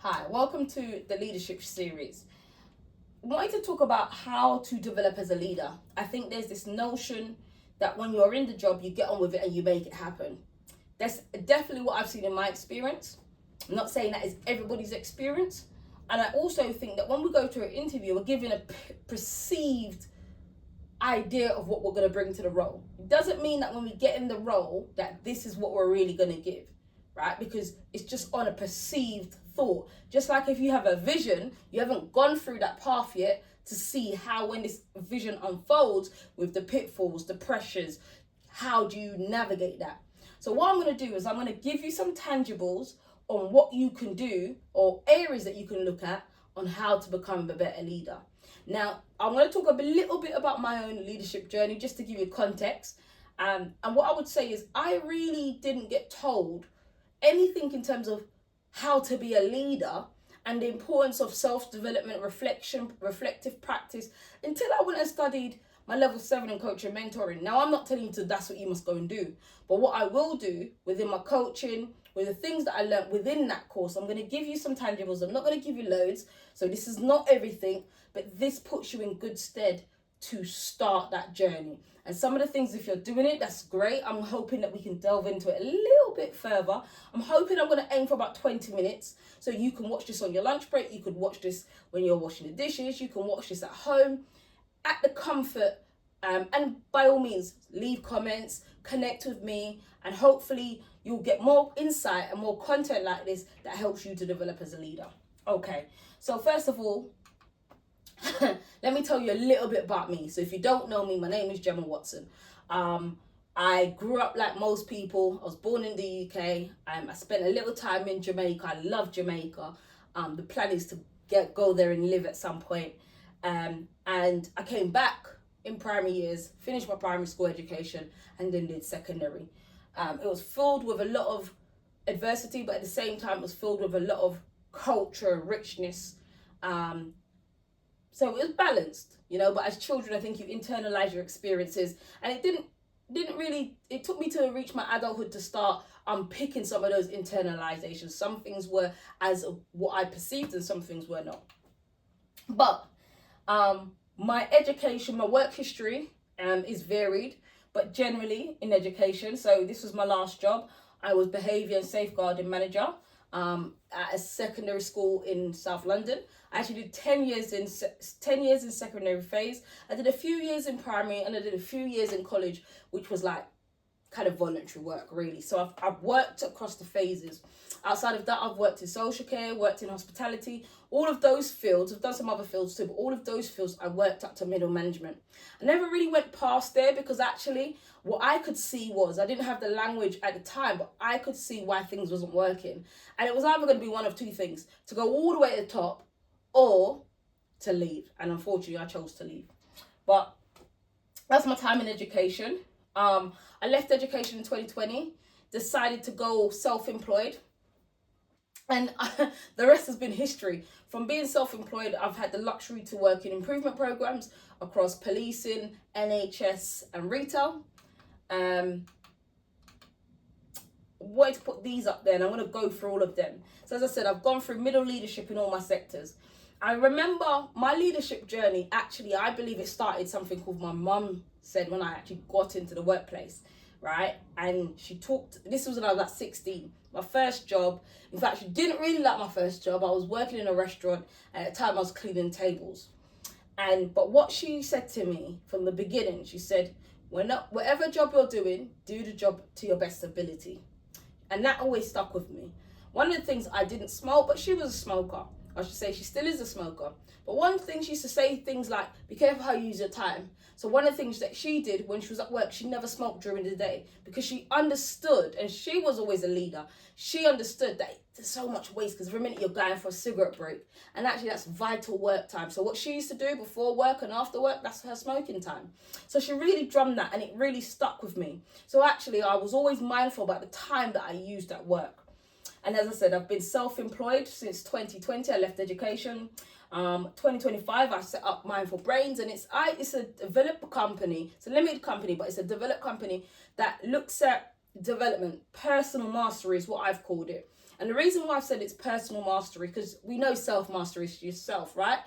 Hi, welcome to the leadership series. I wanted to talk about how to develop as a leader. I think there's this notion that when you're in the job, you get on with it and you make it happen. That's definitely what I've seen in my experience. I'm not saying that is everybody's experience. And I also think that when we go to an interview, we're given a perceived idea of what we're going to bring to the role. It doesn't mean that when we get in the role that this is what we're really going to give, right? Because it's just on a perceived thought. Just like if you have a vision, you haven't gone through that path yet to see how, when this vision unfolds with the pitfalls, the pressures, how do you navigate that? So what I'm going to do is I'm going to give you some tangibles on what you can do or areas that you can look at on how to become a better leader. Now, I'm going to talk a little bit about my own leadership journey just to give you context. And what I would say is I really didn't get told anything in terms of how to be a leader and the importance of self-development, reflection, reflective practice until I went and studied my level 7 in coaching and mentoring. Now, I'm not telling you that's what you must go and do, but what I will do within my coaching, with the things that I learned within that course, I'm going to give you some tangibles. I'm not going to give you loads, so this is not everything, but this puts you in good stead to start that journey. And some of the things, if you're doing it, that's great. I'm hoping that we can delve into it a little bit further. I'm hoping I'm going to aim for about 20 minutes. So you can watch this on your lunch break. You could watch this when you're washing the dishes. You can watch this at home, at the comfort. And by all means, leave comments, connect with me, and hopefully you'll get more insight and more content like this that helps you to develop as a leader. Okay, so first of all, let me tell you a little bit about me. So if you don't know me, my name is Gemma Watson. I grew up like most people. I was born in the UK. I spent a little time in Jamaica. I love Jamaica. The plan is to go there and live at some point. And I came back in primary years, finished my primary school education, and then did secondary. It was filled with a lot of adversity, but at the same time, it was filled with a lot of culture, richness. So it was balanced, but as children, I think you internalize your experiences, and it didn't really, it took me to reach my adulthood to start unpicking some of those internalizations. Some things were as what I perceived and some things were not. But my education, my work history is varied, but generally in education. So this was my last job. I was behaviour and safeguarding manager at a secondary school in South London. I actually did 10 years in secondary phase. I did a few years in primary and I did a few years in college, which was like kind of voluntary work, really. So I've worked across the phases. Outside of that, I've worked in social care, worked in hospitality, all of those fields. I've done some other fields too, but all of those fields I worked up to middle management. I never really went past there because actually what I could see was, I didn't have the language at the time, but I could see why things wasn't working. And it was either going to be one of two things: to go all the way to the top or to leave. And unfortunately, I chose to leave. But that's my time in education. I left education in 2020, decided to go self-employed. And the rest has been history. From being self-employed, I've had the luxury to work in improvement programs across policing, NHS and retail. Wanted to put these up there and I'm going to go through all of them. So as I said, I've gone through middle leadership in all my sectors. I remember my leadership journey, actually, I believe it started something called my mum said when I actually got into the workplace, right? And she talked, this was when I was like 16, my first job. In fact, she didn't really like my first job. I was working in a restaurant and at the time I was cleaning tables. But what she said to me from the beginning, she said, whatever job you're doing, do the job to your best ability. And that always stuck with me. One of the things, I didn't smoke, but she was a smoker. I should say she still is a smoker. But one thing, she used to say things like, be careful how you use your time. So one of the things that she did when she was at work, she never smoked during the day because she understood, and she was always a leader. She understood that there's so much waste because every minute you're going for a cigarette break. And actually that's vital work time. So what she used to do before work and after work, that's her smoking time. So she really drummed that and it really stuck with me. So actually I was always mindful about the time that I used at work. And as I said, I've been self-employed since 2020. I left education. 2025, I set up Mindful Brains, and it's a developed company. It's a limited company, but it's a developed company that looks at development. Personal mastery is what I've called it. And the reason why I've said it's personal mastery, because we know self-mastery is yourself, right?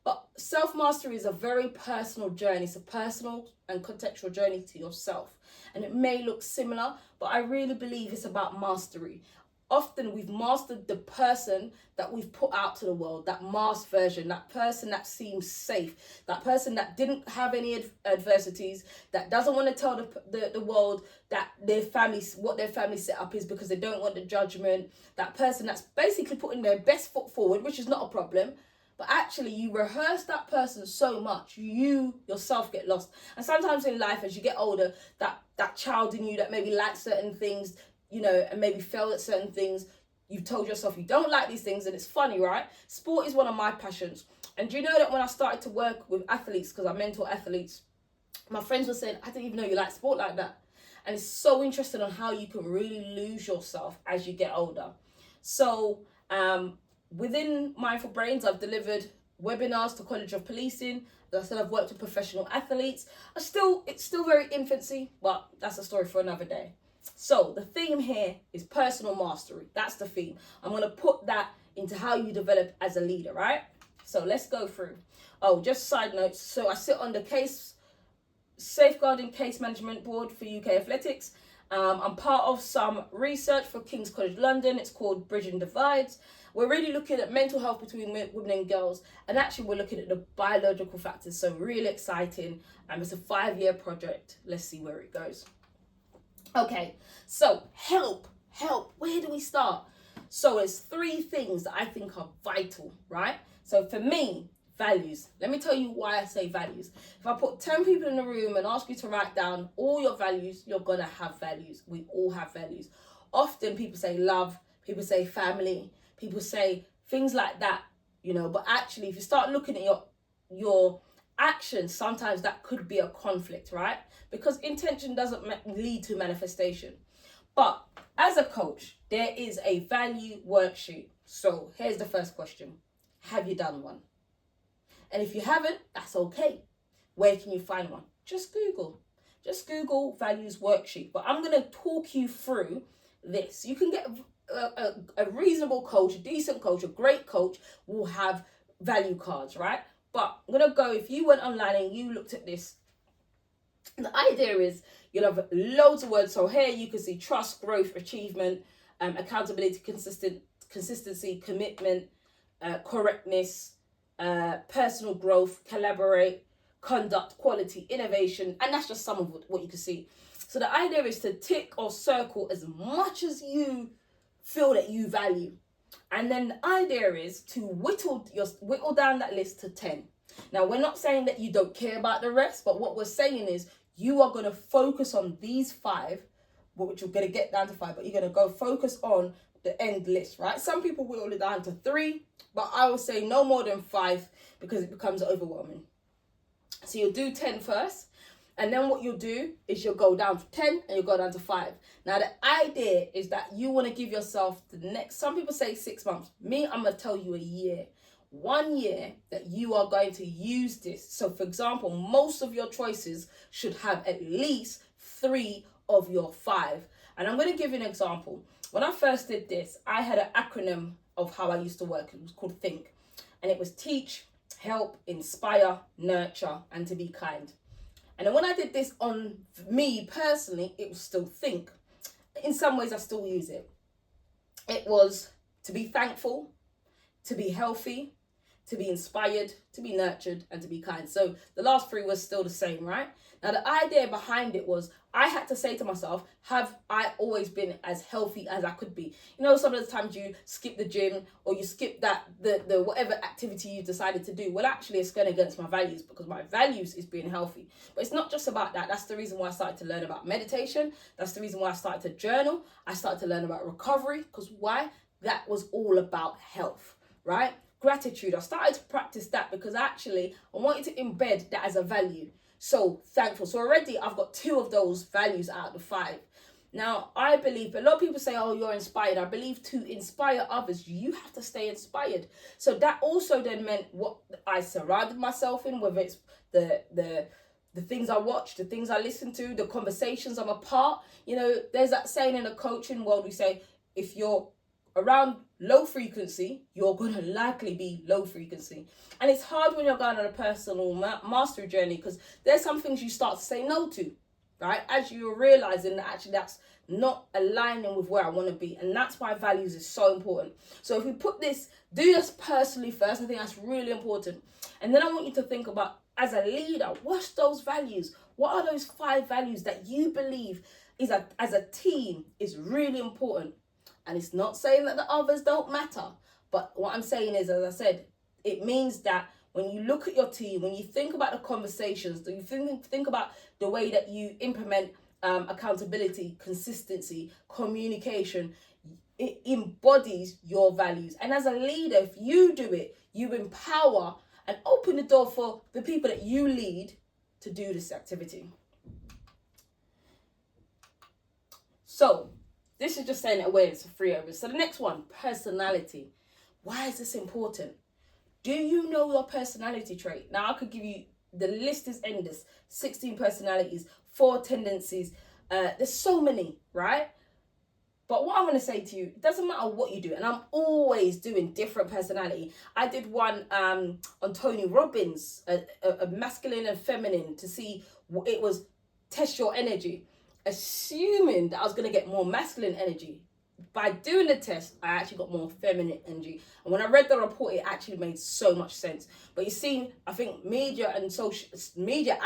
But self-mastery is a very personal journey. It's a personal and contextual journey to yourself. And it may look similar, but I really believe it's about mastery. Often we've mastered the person that we've put out to the world, that masked version, that person that seems safe, that person that didn't have any adversities, that doesn't want to tell the world that their family, what their family set up is because they don't want the judgment, that person that's basically putting their best foot forward, which is not a problem. But actually, you rehearse that person so much, you yourself get lost. And sometimes in life, as you get older, that child in you that maybe likes certain things, you know, and maybe failed at certain things, you've told yourself you don't like these things. And it's funny, right? Sport is one of my passions. And do you know that when I started to work with athletes, because I mentor athletes, my friends were saying, I didn't even know you like sport like that. And it's so interesting on how you can really lose yourself as you get older. So, within Mindful Brains, I've delivered webinars to College of Policing. As I said, I've worked with professional athletes. It's still very infancy, but that's a story for another day. So the theme here is personal mastery. That's the theme. I'm going to put that into how you develop as a leader, right? So let's go through. Oh, just side notes. So I sit on the Safeguarding Case Management Board for UK Athletics. I'm part of some research for King's College London. It's called Bridging Divides. We're really looking at mental health between women and girls. And actually, we're looking at the biological factors. So really exciting. It's a 5-year project. Let's see where it goes. Okay, so help. Where do we start? So there's 3 things that I think are vital, right? So for me, values. Let me tell you why I say values. If I put 10 people in the room and ask you to write down all your values, you're going to have values. We all have values. Often people say love, people say family, people say things like that, you know, but actually if you start looking at your actions, sometimes that could be a conflict, right? Because intention doesn't lead to manifestation. But as a coach, there is a value worksheet. So here's the first question. Have you done one? And if you haven't, that's okay. Where can you find one? Just Google values worksheet. But I'm going to talk you through this. You can get a reasonable coach, a decent coach, a great coach will have value cards, right? But I'm going to go, if you went online and you looked at this, the idea is you'll have loads of words. So here you can see trust, growth, achievement, accountability, consistency, commitment, correctness, personal growth, collaborate, conduct, quality, innovation. And that's just some of what you can see. So the idea is to tick or circle as much as you feel that you value. And then the idea is to whittle down that list to 10. Now, we're not saying that you don't care about the rest, but what we're saying is you are going to focus on these 5, which you're going to get down to 5, but you're going to go focus on the end list, right? Some people whittle it down to 3, but I would say no more than 5 because it becomes overwhelming. So you'll do 10 first, and then what you'll do is you'll go down to 10 and you'll go down to 5. Now, the idea is that you want to give yourself the next, some people say 6 months. Me, I'm going to tell you a year. 1 year that you are going to use this. So for example, most of your choices should have at least 3 of your 5. And I'm going to give you an example. When I first did this, I had an acronym of how I used to work. It was called THINK. And it was teach, help, inspire, nurture, and to be kind. And then when I did this on me personally, it was still THINK. In some ways, I still use it. It was to be thankful, to be healthy, to be inspired, to be nurtured, and to be kind. So the last 3 was still the same, right? Now, the idea behind it was I had to say to myself, have I always been as healthy as I could be? You know, some of the times you skip the gym or you skip the whatever activity you decided to do. Well, actually, it's going against my values because my values is being healthy. But it's not just about that. That's the reason why I started to learn about meditation. That's the reason why I started to journal. I started to learn about recovery because why? That was all about health, right? Gratitude. I started to practice that because actually I wanted to embed that as a value. So thankful. So already I've got 2 of those values out of the 5. Now, I believe, a lot of people say, oh, you're inspired. I believe to inspire others, you have to stay inspired. So that also then meant what I surrounded myself in, whether it's the things I watch, the things I listen to, the conversations I'm a part. You know, there's that saying in the coaching world, we say, if you're around low frequency, you're going to likely be low frequency. And it's hard when you're going on a personal mastery journey, because there's some things you start to say no to, right? As you're realizing that actually that's not aligning with where I want to be. And that's why values is so important. So if we do this personally first, I think that's really important. And then I want you to think about, as a leader, what's those values? What are those 5 values that you believe as a team is really important? And it's not saying that the others don't matter. But what I'm saying is, as I said, it means that when you look at your team, when you think about the conversations, you think about the way that you implement accountability, consistency, communication, it embodies your values. And as a leader, if you do it, you empower and open the door for the people that you lead to do this activity. So this is just saying awareness of 3 areas. So the next one, personality. Why is this important? Do you know your personality trait? Now I could give you, the list is endless. 16 personalities, 4 tendencies. There's so many, right? But what I'm going to say to you, it doesn't matter what you do. And I'm always doing different personality. I did one on Tony Robbins, a masculine and feminine, to see what it was, test your energy, assuming that I was going to get more masculine energy. By doing the test, I actually got more feminine energy. And when I read the report, it actually made so much sense. But you see, I think media and social media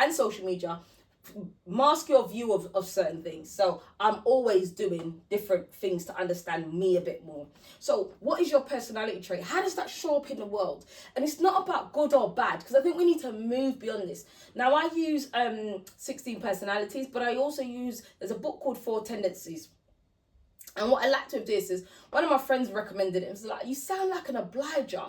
mask your view of certain things. So I'm always doing different things to understand me a bit more. So what is your personality trait? How does that show up in the world? And it's not about good or bad, because I think we need to move beyond this. Now I use 16 personalities, but I also use, there's a book called 4 Tendencies. And what I liked with this is, one of my friends recommended it. It was like, you sound like an obliger.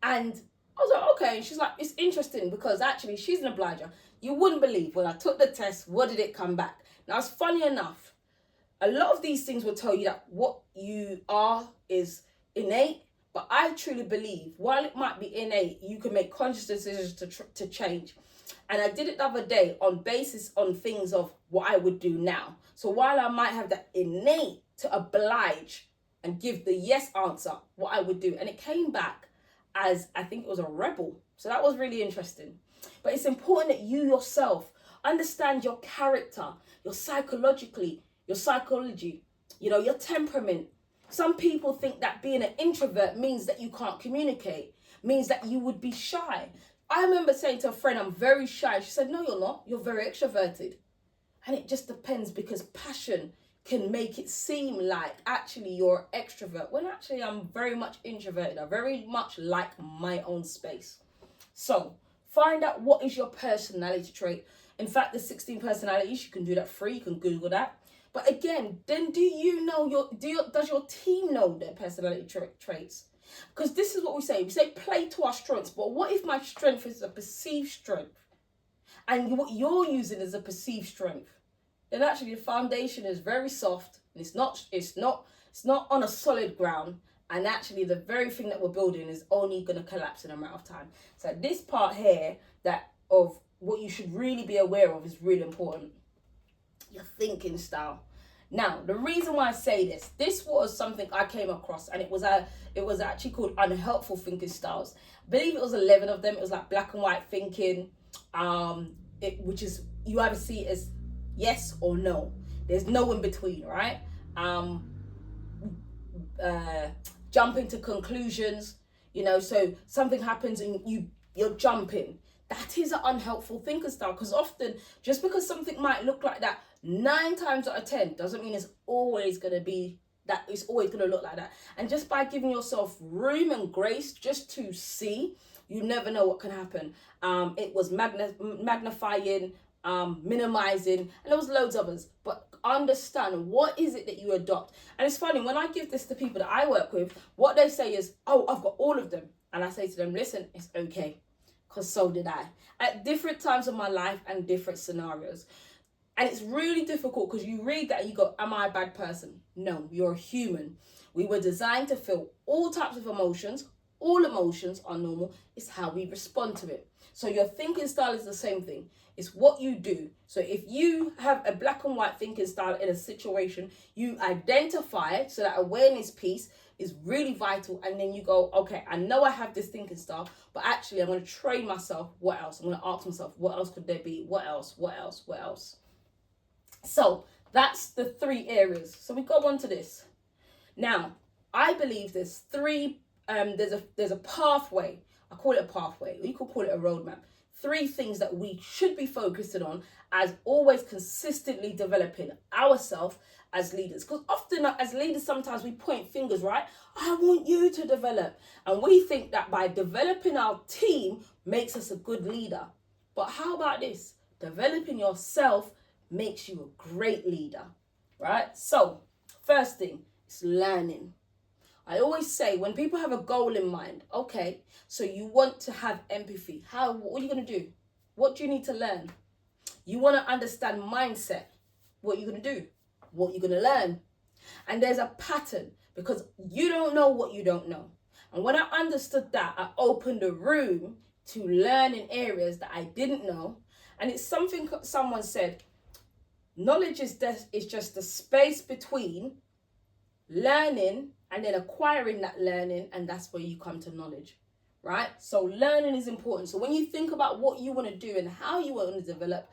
And I was like, okay. And she's like, it's interesting because actually she's an obliger. You wouldn't believe, when I took the test, what did it come back? Now, it's funny enough, a lot of these things will tell you that what you are is innate, but I truly believe, while it might be innate, you can make conscious decisions to change. And I did it the other day on things of what I would do now. So while I might have that innate to oblige and give the yes answer, what I would do, and it came back as, I think it was a rebel. So that was really interesting. But it's important that you yourself understand your character, your psychology, your temperament. Some people think that being an introvert means that you can't communicate, means that you would be shy. I remember saying to a friend, I'm very shy. She said, no, you're not. You're very extroverted. And it just depends, because passion can make it seem like actually you're an extrovert, when actually I'm very much introverted. I very much like my own space. So find out what is your personality trait. In fact, the 16 personalities, you can do that free. You can Google that. But again, then do you know does your team know their personality traits? Because this is what we say. We say play to our strengths. But what if my strength is a perceived strength, and what you're using is a perceived strength? Then actually the foundation is very soft, and it's not on a solid ground. And actually the very thing that we're building is only going to collapse in a matter of time. So this part here, that of what you should really be aware of, is really important. Your thinking style. Now, the reason why I say this was something I came across, and it was actually called unhelpful thinking styles. I believe it was 11 of them. It was like black and white thinking, which is, you either see it as yes or no. There's no in between, right? Jumping to conclusions, so something happens and you're jumping. That is an unhelpful thinking style, because often, just because something might look like that 9 times out of 10 doesn't mean it's always going to be that, it's always going to look like that. And just by giving yourself room and grace just to see, you never know what can happen. It was magnifying, minimizing, and there was loads of others. But understand, what is it that you adopt? And it's funny, when I give this to people that I work with, what they say is, oh, I've got all of them. And I say to them, listen, it's okay, because so did I, at different times of my life and different scenarios. And it's really difficult, because you read that and you go, am I a bad person? No, you're a human. We were designed to feel all types of emotions. All emotions are normal. It's how we respond to it. So your thinking style is the same thing. It's what you do. So if you have a black and white thinking style in a situation, you identify it, so that awareness piece, is really vital. And then you go, okay, I know I have this thinking style, but actually I'm going to train myself. What else? I'm going to ask myself, what else could there be? What else? What else? What else? So that's the 3 areas. So we go on to this. Now, I believe there's 3, there's a pathway. I call it a pathway. You could call it a roadmap. 3 things that we should be focusing on as always consistently developing ourselves as leaders. Because often as leaders, sometimes we point fingers, right? I want you to develop. And we think that by developing our team makes us a good leader. But how about this? Developing yourself makes you a great leader, right? So first thing is learning. I always say when people have a goal in mind, okay, so you want to have empathy. What are you going to do? What do you need to learn? You want to understand mindset. What are you going to do? What are you going to learn? And there's a pattern because you don't know what you don't know. And when I understood that, I opened a room to learn in areas that I didn't know. And it's something someone said, knowledge is just the space between learning and then acquiring that learning, and that's where you come to knowledge, right? So learning is important. So when you think about what you want to do and how you want to develop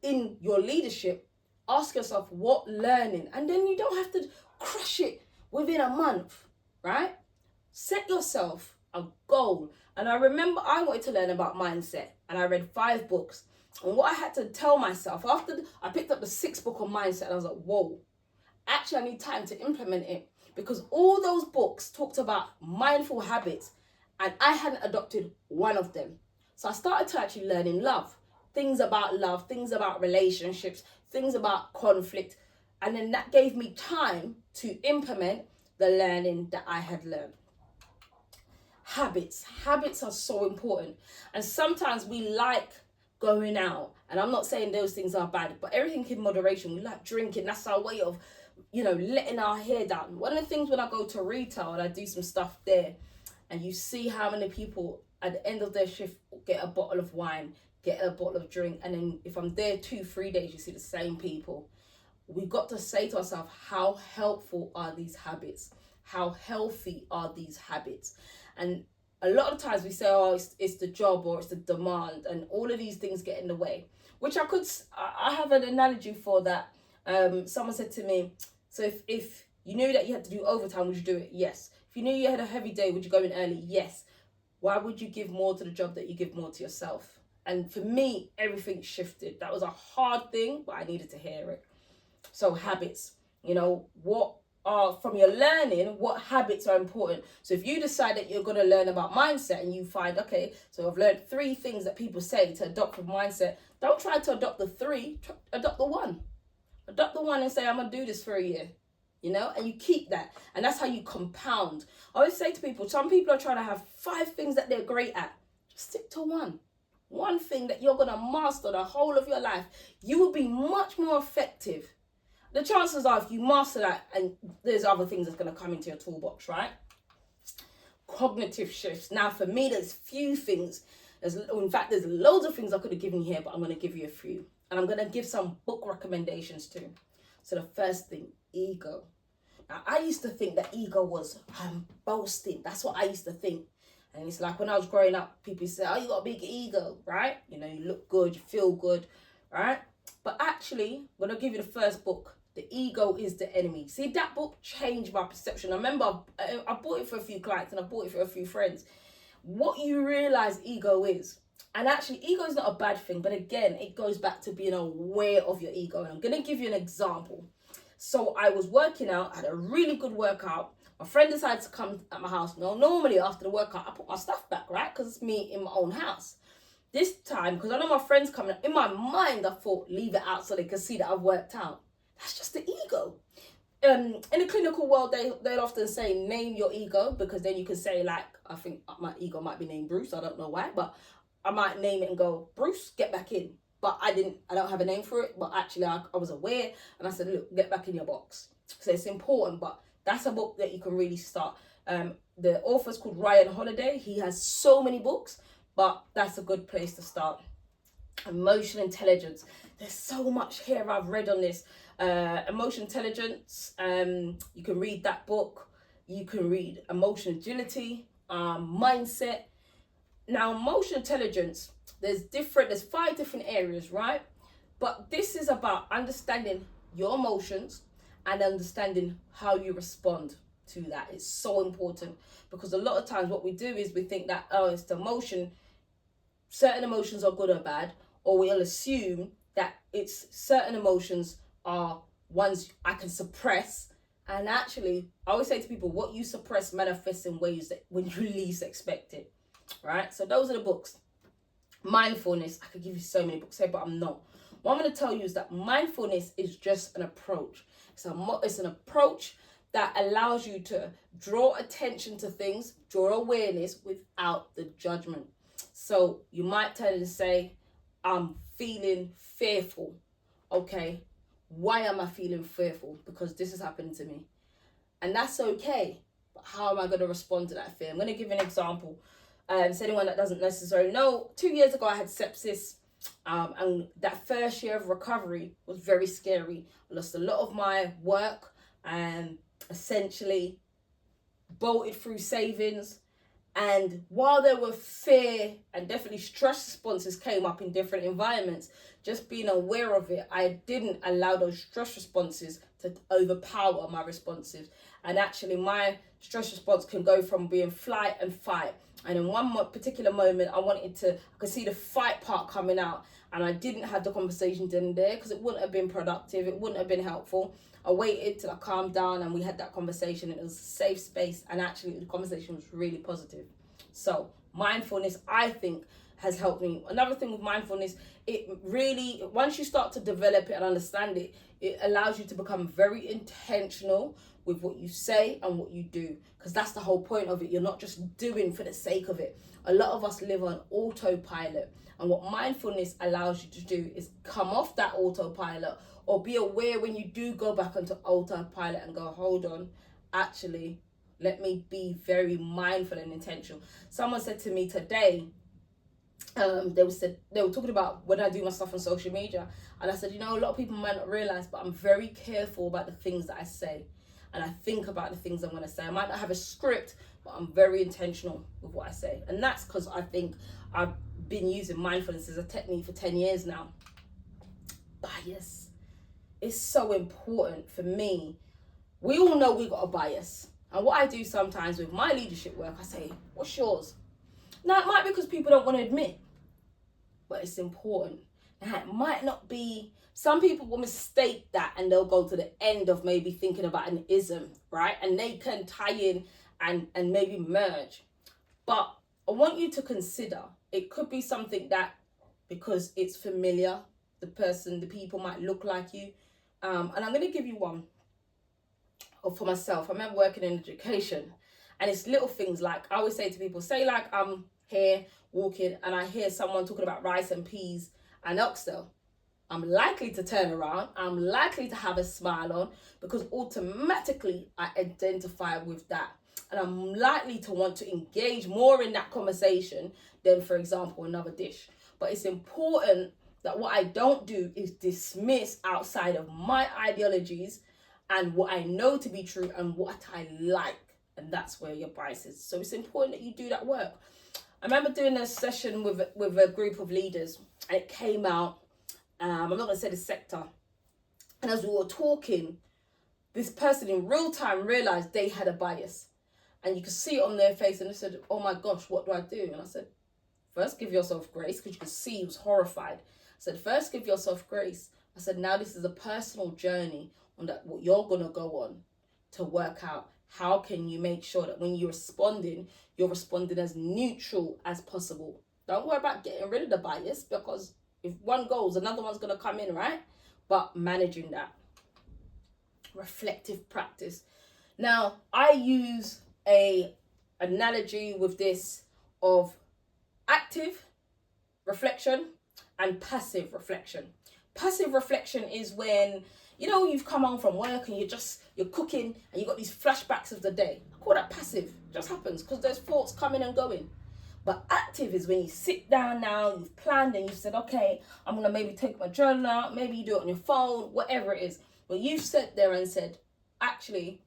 in your leadership, ask yourself what learning, and then you don't have to crush it within a month, right? Set yourself a goal. And I remember I wanted to learn about mindset, and I read 5 books. And what I had to tell myself after I picked up the 6th book on mindset, and I was like, whoa, actually I need time to implement it, because all those books talked about mindful habits and I hadn't adopted one of them. So I started to actually learn in love, things about relationships, things about conflict. And then that gave me time to implement the learning that I had learned. Habits are so important. And sometimes we like going out, and I'm not saying those things are bad, but everything in moderation. We like drinking. That's our way of, letting our hair down. One of the things when I go to retail and I do some stuff there, and you see how many people at the end of their shift get a bottle of wine, get a bottle of drink, and then if I'm there 2-3 days, you see the same people. We've got to say to ourselves, how helpful are these habits? How healthy are these habits? And a lot of times we say, oh, it's the job or it's the demand, and all of these things get in the way, which I have an analogy for that. Someone said to me, so if you knew that you had to do overtime, would you do it? Yes. If you knew you had a heavy day, would you go in early? Yes. Why would you give more to the job that you give more to yourself? And for me, everything shifted. That was a hard thing, but I needed to hear it. So habits, what are, from your learning, what habits are important? So if you decide that you're going to learn about mindset and you find, okay, so I've learned 3 things that people say to adopt with mindset, don't try to adopt the 3, adopt the 1. Adopt the 1 and say, I'm going to do this for a year, and you keep that. And that's how you compound. I always say to people, some people are trying to have 5 things that they're great at. Just stick to 1. One thing that you're going to master the whole of your life. You will be much more effective. The chances are if you master that, and there's other things that's going to come into your toolbox, right? Cognitive shifts. Now, for me, there's few things. There's loads of things I could have given you here, but I'm going to give you a few. And I'm going to give some book recommendations too. So the first thing, ego. Now, I used to think that ego was boasting. That's what I used to think. And it's like when I was growing up, people say, oh, you got a big ego, right? You look good, you feel good, right? But actually, when I give you the first book, The Ego is the Enemy. See, that book changed my perception. I remember I bought it for a few clients and I bought it for a few friends. What you realize ego is, and actually ego is not a bad thing, but again, it goes back to being aware of your ego. And I'm going to give you an example. So I was working out, I had a really good workout. My friend decided to come at my house. Now, normally after the workout, I put my stuff back, right? Because it's me in my own house. This time, because I know my friend's coming, in my mind, I thought, leave it out so they can see that I've worked out. That's just the ego. In the clinical world, they'll often say, name your ego, because then you can say, like, I think my ego might be named Bruce. I don't know why, but I might name it and go, Bruce, get back in. But I don't have a name for it. But actually, I was aware, and I said, look, get back in your box. So it's important, but that's a book that you can really start. The author's called Ryan Holiday. He has so many books, but that's a good place to start. Emotional intelligence. There's so much here I've read on this. Emotional intelligence. You can read that book. You can read emotional agility, mindset. Now, emotional intelligence, there's 5 different areas, right? But this is about understanding your emotions and understanding how you respond to that. It's so important, because a lot of times what we do is we think that, oh, it's the emotion, certain emotions are good or bad, or we'll assume that it's certain emotions are ones I can suppress. And actually, I always say to people, what you suppress manifests in ways that when you least expect it, right? So those are the books. Mindfulness, I could give you so many books here, but I'm not. What I'm going to tell you is that mindfulness is just an approach. It's an approach that allows you to draw attention to things, draw awareness without the judgment. So you might turn and say, I'm feeling fearful. Okay, why am I feeling fearful? Because this has happened to me. And that's okay. But how am I going to respond to that fear? I'm going to give an example. So anyone that doesn't necessarily know, 2 years ago I had sepsis. And that first year of recovery was very scary. I lost a lot of my work and essentially bolted through savings. And while there were fear and definitely stress responses came up in different environments, just being aware of it, I didn't allow those stress responses to overpower my responses. And actually my stress response can go from being flight and fight. And in one particular moment, I could see the fight part coming out. And I didn't have the conversation in there because it wouldn't have been productive. It wouldn't have been helpful. I waited till I calmed down and we had that conversation. It was a safe space. And actually the conversation was really positive. So mindfulness, I think, has helped me. Another thing with mindfulness, it really, once you start to develop it and understand it, it allows you to become very intentional with what you say and what you do, because that's the whole point of it. You're not just doing for the sake of it. A lot of us live on autopilot, and what mindfulness allows you to do is come off that autopilot, or be aware when you do go back onto autopilot and go, hold on, actually, let me be very mindful and intentional. Someone said to me today, they were talking about when I do my stuff on social media, and I said, a lot of people might not realize, but I'm very careful about the things that I say, and I think about the things I'm going to say. I might not have a script, but I'm very intentional with what I say, and that's because I think I've been using mindfulness as a technique for 10 years now. Bias is so important for me. We all know we got a bias, and what I do sometimes with my leadership work, I say, what's yours? Now, it might be because people don't want to admit, but it's important. Now, it might not be, some people will mistake that and they'll go to the end of maybe thinking about an ism, right? And they can tie in and maybe merge. But I want you to consider, it could be something that, because it's familiar, the people might look like you. And I'm going to give you one for myself. I remember working in education, and it's little things like, I always say to people, say like I'm here walking and I hear someone talking about rice and peas and oxtail. I'm likely to turn around. I'm likely to have a smile on, because automatically I identify with that. And I'm likely to want to engage more in that conversation than, for example, another dish. But it's important that what I don't do is dismiss outside of my ideologies and what I know to be true and what I like. And that's where your bias is. So it's important that you do that work. I remember doing a session with a group of leaders, and it came out, I'm not going to say the sector. And as we were talking, this person in real time realized they had a bias. And you could see it on their face, and they said, oh my gosh, what do I do? And I said, first give yourself grace, because you could see he was horrified. I said, first give yourself grace. I said, now this is a personal journey on that, what you're going to go on to work out. How can you make sure that when you're responding as neutral as possible? Don't worry about getting rid of the bias, because if one goes, another one's going to come in, right? But managing that. Reflective practice. Now, I use a analogy with this of active reflection and passive reflection. Passive reflection is when, you've come home from work and you're cooking and you got these flashbacks of the day. I call that passive. It just happens because there's thoughts coming and going. But active is when you sit down now, you've planned and you've said, okay, I'm going to maybe take my journal out. Maybe you do it on your phone, whatever it is. But you've sat there and said, actually,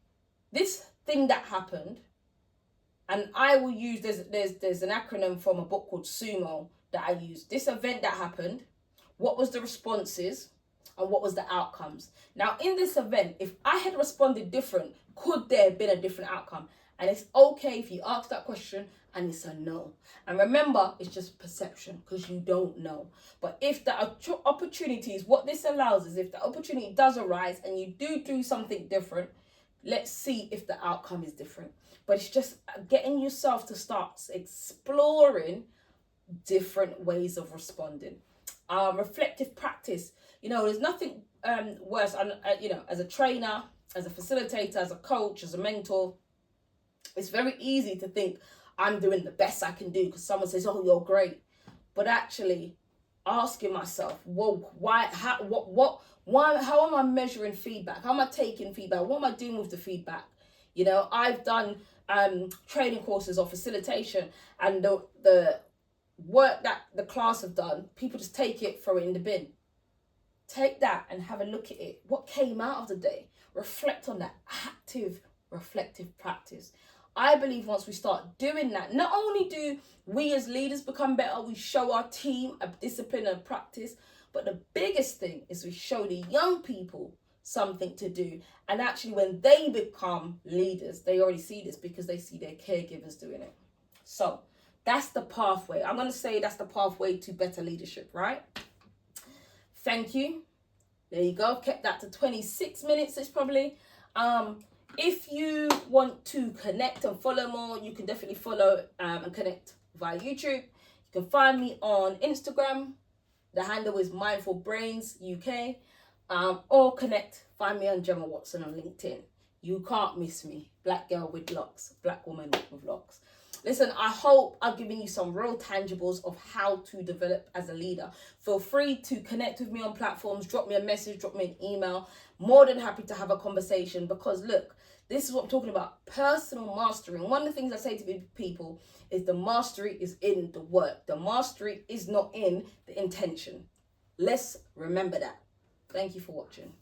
this thing that happened, and I will use, there's an acronym from a book called Sumo that I use. This event that happened, what was the responses, and what was the outcomes? Now, in this event, if I had responded different, could there have been a different outcome? And it's okay if you ask that question and it's a no. And remember, it's just perception because you don't know. But if the opportunities, what this allows is if the opportunity does arise and you do something different, let's see if the outcome is different. But it's just getting yourself to start exploring different ways of responding. Reflective practice. You know, there's nothing worse. You know, as a trainer, as a facilitator, as a coach, as a mentor, it's very easy to think I'm doing the best I can do because someone says, "Oh, you're great," but actually asking myself, "Whoa, why? How? What? Why? How am I measuring feedback? How am I taking feedback? What am I doing with the feedback?" You know, I've done training courses or facilitation, and the work that the class have done, people just take it, throw it in the bin. Take that and have a look at it. What came out of the day? Reflect on that. Active, reflective practice. I believe once we start doing that, not only do we as leaders become better, we show our team a discipline and practice, but the biggest thing is we show the young people something to do. And actually when they become leaders, they already see this because they see their caregivers doing it. So that's the pathway. I'm going to say that's the pathway to better leadership, right? Thank you. There you go. Kept that to 26 minutes. It's probably. If you want to connect and follow more, you can definitely follow and connect via YouTube. You can find me on Instagram. The handle is Mindful Brains UK. Or find me on Gemma Watson on LinkedIn. You can't miss me. Black girl with locks. Black woman with locks. Listen, I hope I've given you some real tangibles of how to develop as a leader. Feel free to connect with me on platforms. Drop me a message. Drop me an email. More than happy to have a conversation because look, this is what I'm talking about. Personal mastery. And one of the things I say to people is the mastery is in the work. The mastery is not in the intention. Let's remember that. Thank you for watching.